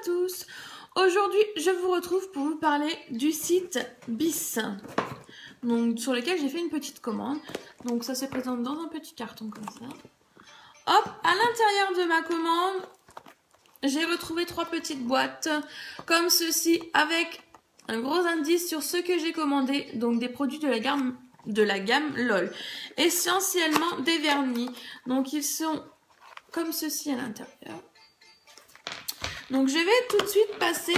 tous. Aujourd'hui, je vous retrouve pour vous parler du site Bis, donc sur lequel j'ai fait une petite commande. Donc ça se présente dans un petit carton comme ça. Hop, à l'intérieur de ma commande, j'ai retrouvé 3 petites boîtes comme ceci avec un gros indice sur ce que j'ai commandé, donc des produits de la gamme LOL, essentiellement des vernis. Donc ils sont comme ceci à l'intérieur. Donc je vais tout de suite passer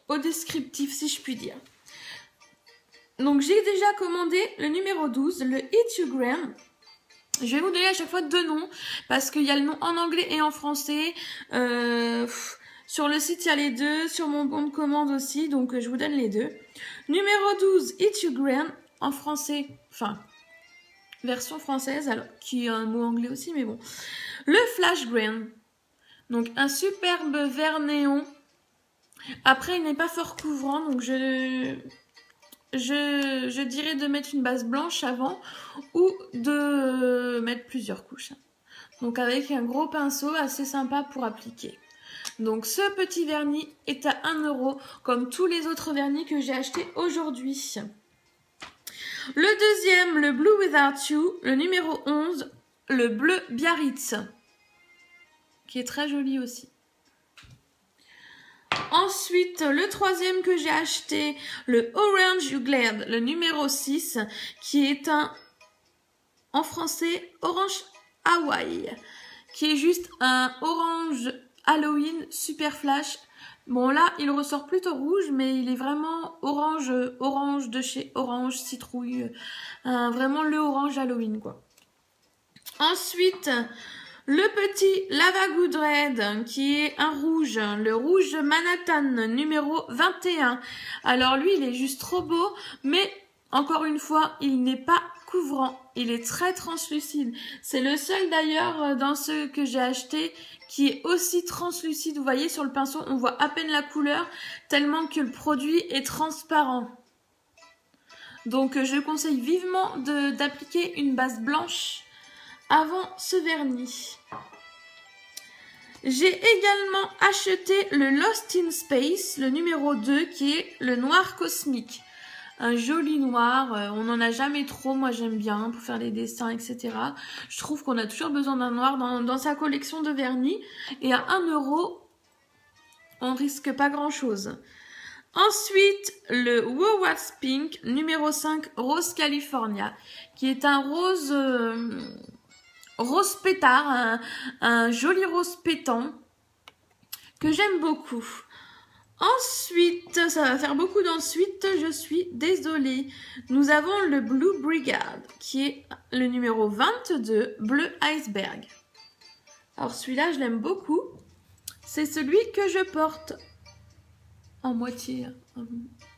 au descriptif, si je puis dire. Donc j'ai déjà commandé le numéro 12, le Eat You Graham. Je vais vous donner à chaque fois 2 noms, parce qu'il y a le nom en anglais et en français. Sur le site, il y a les 2, sur mon bon de commande aussi, donc je vous donne les 2. Numéro 12, Eat You Graham, en français, enfin, version française, alors qui a un mot anglais aussi, mais bon. Le Flash Graham, donc un superbe vert néon. Après, il n'est pas fort couvrant, donc je dirais de mettre une base blanche avant ou de mettre plusieurs couches. Donc avec un gros pinceau assez sympa pour appliquer. Donc ce petit vernis est à 1 € comme tous les autres vernis que j'ai achetés aujourd'hui. Le deuxième, le Blue Without You, le numéro 11, le bleu Biarritz, qui est très joli aussi. Ensuite, le troisième que j'ai acheté, le Orange You Glad, le numéro 6, qui est en français, Orange Hawaii, qui est juste un orange Halloween super flash. Bon là, il ressort plutôt rouge, mais il est vraiment orange de chez Orange, citrouille, vraiment le orange Halloween quoi. Ensuite, le petit Lava Good Red, qui est un rouge, le rouge Manhattan, numéro 21. Alors lui, il est juste trop beau, mais encore une fois, il n'est pas couvrant. Il est très translucide. C'est le seul d'ailleurs dans ceux que j'ai acheté qui est aussi translucide. Vous voyez, sur le pinceau, on voit à peine la couleur, tellement que le produit est transparent. Donc je conseille vivement d'appliquer une base blanche avant ce vernis. J'ai également acheté le Lost in Space, le numéro 2, qui est le noir cosmique. Un joli noir, on n'en a jamais trop, moi j'aime bien pour faire les dessins, etc. Je trouve qu'on a toujours besoin d'un noir dans sa collection de vernis. Et à 1 €, on risque pas grand chose. Ensuite, le Wow What's Pink, numéro 5, Rose California, qui est un rose... rose pétard, un joli rose pétant que j'aime beaucoup. Ensuite, ça va faire beaucoup d'ensuite, je suis désolée. Nous avons le Blue Brigade qui est le numéro 22, bleu iceberg. Alors celui-là, je l'aime beaucoup. C'est celui que je porte en moitié.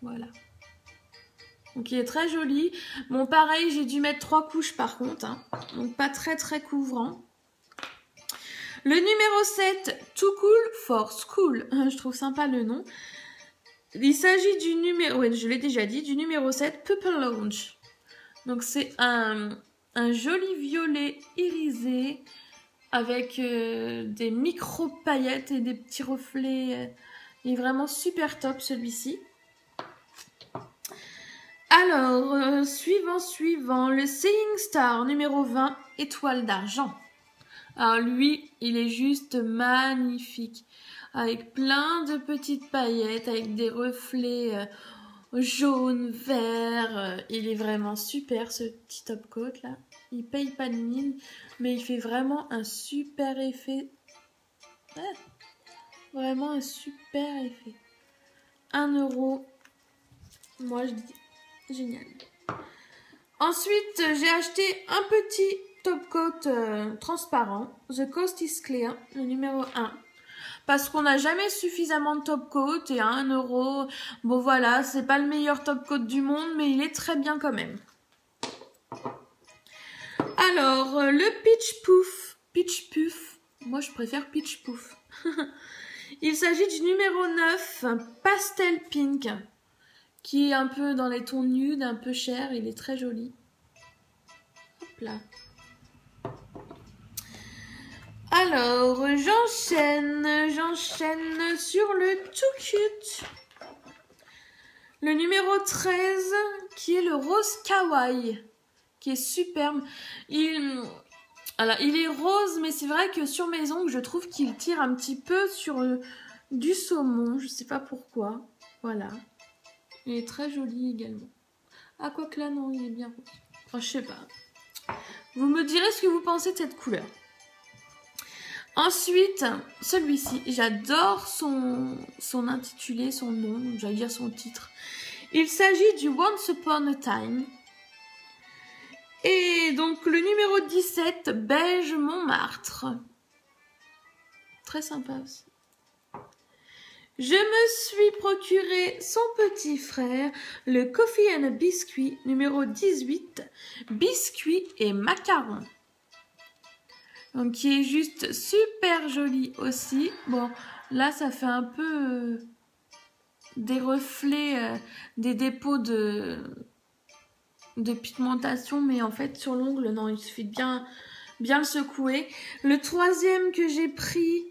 Voilà. Donc il est très joli. Bon pareil, j'ai dû mettre 3 couches par contre. Donc pas très couvrant. Le numéro 7, Too Cool for School. Je trouve sympa le nom. Il s'agit du numéro, ouais, je l'ai déjà dit, du numéro 7, Purple Lounge. Donc c'est un joli violet irisé avec des micro paillettes et des petits reflets. Il est vraiment super top celui-ci. Alors, suivant, le Seeing Star numéro 20, étoile d'argent. Alors lui, il est juste magnifique, avec plein de petites paillettes, avec des reflets jaunes, verts. Il est vraiment super ce petit top coat là. Il paye pas de mine, mais il fait vraiment un super effet. Vraiment un super effet. 1 €, moi je dis génial. Ensuite, j'ai acheté un petit top coat transparent, The Coast is Clear, le numéro 1. Parce qu'on n'a jamais suffisamment de top coat et à 1 €, bon voilà, c'est pas le meilleur top coat du monde, mais il est très bien quand même. Alors, le Peach Puff, moi je préfère Peach Puff. Il s'agit du numéro 9, Pastel Pink, qui est un peu dans les tons nude, un peu cher, il est très joli. Hop là. Alors, j'enchaîne sur le Too Cute. Le numéro 13, qui est le Rose Kawaii, qui est superbe. Alors, il est rose, mais c'est vrai que sur mes ongles, je trouve qu'il tire un petit peu sur du saumon. Je sais pas pourquoi. Voilà. Il est très joli également. Ah, quoi que là, non, il est bien rose. Enfin, je sais pas. Vous me direz ce que vous pensez de cette couleur. Ensuite, celui-ci, j'adore son intitulé, son nom, j'allais dire son titre. Il s'agit du Once Upon a Time. Et donc, le numéro 17, Beige Montmartre. Très sympa aussi. Je me suis procuré son petit frère, le Coffee and a Biscuit, numéro 18, biscuit et macaron. Donc, qui est juste super joli aussi. Bon, là, ça fait un peu des reflets, des dépôts de pigmentation, mais en fait, sur l'ongle, non, il suffit de bien le secouer. Le troisième que j'ai pris,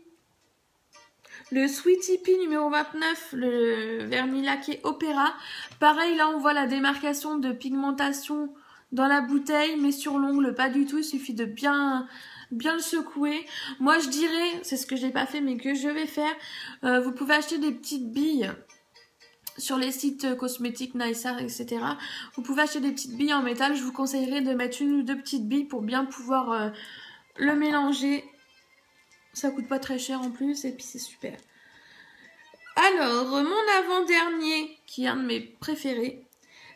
le Sweetie Pea numéro 29, le vernis laqué Opéra. Pareil, là, on voit la démarcation de pigmentation dans la bouteille, mais sur l'ongle, pas du tout. Il suffit de bien le secouer. Moi, je dirais, c'est ce que j'ai pas fait, mais que je vais faire. Vous pouvez acheter des petites billes sur les sites cosmétiques, Nice Art, etc. Vous pouvez acheter des petites billes en métal. Je vous conseillerais de mettre une ou deux petites billes pour bien pouvoir le mélanger. Ça coûte pas très cher en plus et puis c'est super. Alors, mon avant-dernier, qui est un de mes préférés,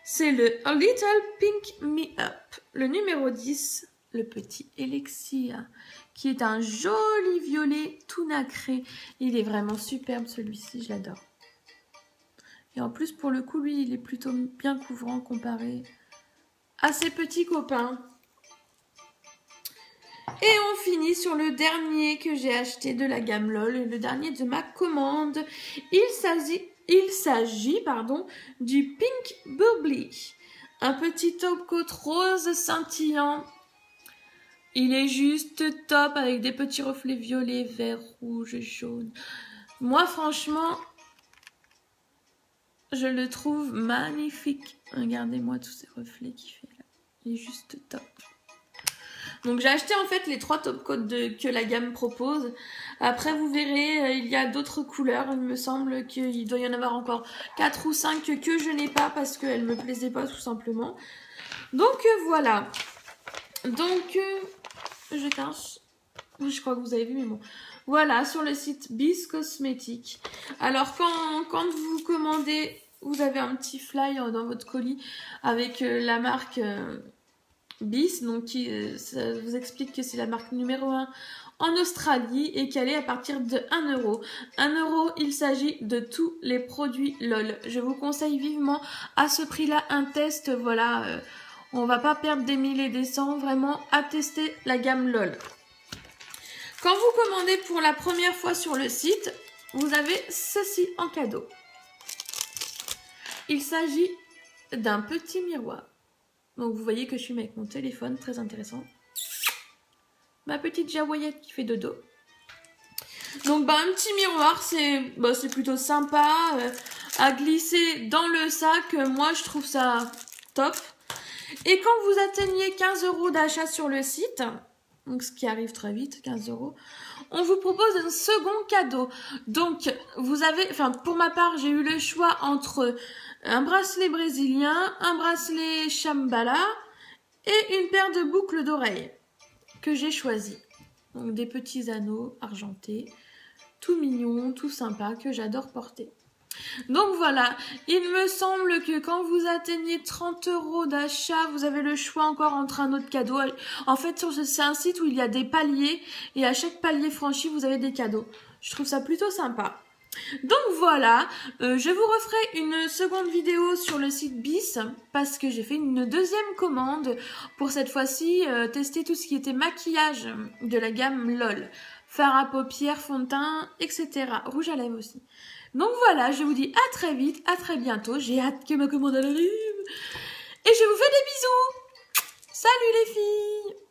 c'est le A Little Pink Me Up, le numéro 10, le petit Elixir, qui est un joli violet tout nacré. Il est vraiment superbe celui-ci, je l'adore. Et en plus, pour le coup, lui, il est plutôt bien couvrant comparé à ses petits copains. Et on finit sur le dernier que j'ai acheté de la gamme LOL, le dernier de ma commande. Il s'agit du Pink Bubbly. Un petit top coat rose scintillant. Il est juste top avec des petits reflets violets, verts, rouges, jaunes. Moi, franchement, je le trouve magnifique. Regardez-moi tous ces reflets qu'il fait là. Il est juste top. Donc j'ai acheté en fait les 3 top coats que la gamme propose. Après vous verrez, il y a d'autres couleurs. Il me semble qu'il doit y en avoir encore 4 ou 5 que je n'ai pas parce qu'elles ne me plaisaient pas tout simplement. Donc voilà. Donc je cache. Je crois que vous avez vu, mais bon. Voilà, sur le site Bis Cosmétiques. Alors quand vous commandez, vous avez un petit fly dans votre colis avec la marque Bis, donc ça vous explique que c'est la marque numéro 1 en Australie et qu'elle est à partir de 1 €. 1 €, il s'agit de tous les produits LOL. Je vous conseille vivement à ce prix-là un test, voilà, on va pas perdre des mille et des cents, vraiment à tester la gamme LOL. Quand vous commandez pour la première fois sur le site, vous avez ceci en cadeau. Il s'agit d'un petit miroir. Donc vous voyez que je suis avec mon téléphone, très intéressant. Ma petite jaouillette qui fait dodo. Donc un petit miroir, c'est plutôt sympa à glisser dans le sac. Moi je trouve ça top. Et quand vous atteignez 15 € d'achat sur le site, donc ce qui arrive très vite, 15 €, on vous propose un second cadeau. Donc vous avez, pour ma part, j'ai eu le choix entre un bracelet brésilien, un bracelet Shambhala et une paire de boucles d'oreilles que j'ai choisi. Donc des petits anneaux argentés, tout mignons, tout sympa, que j'adore porter. Donc voilà, il me semble que quand vous atteignez 30 € d'achat, vous avez le choix encore entre un autre cadeau. En fait, c'est un site où il y a des paliers et à chaque palier franchi, vous avez des cadeaux. Je trouve ça plutôt sympa. Donc voilà, je vous referai une seconde vidéo sur le site Bis parce que j'ai fait une deuxième commande pour cette fois-ci tester tout ce qui était maquillage de la gamme LOL. Fard à paupières, fond de teint, etc. Rouge à lèvres aussi. Donc voilà, je vous dis à très vite, à très bientôt. J'ai hâte que ma commande arrive. Et je vous fais des bisous. Salut les filles!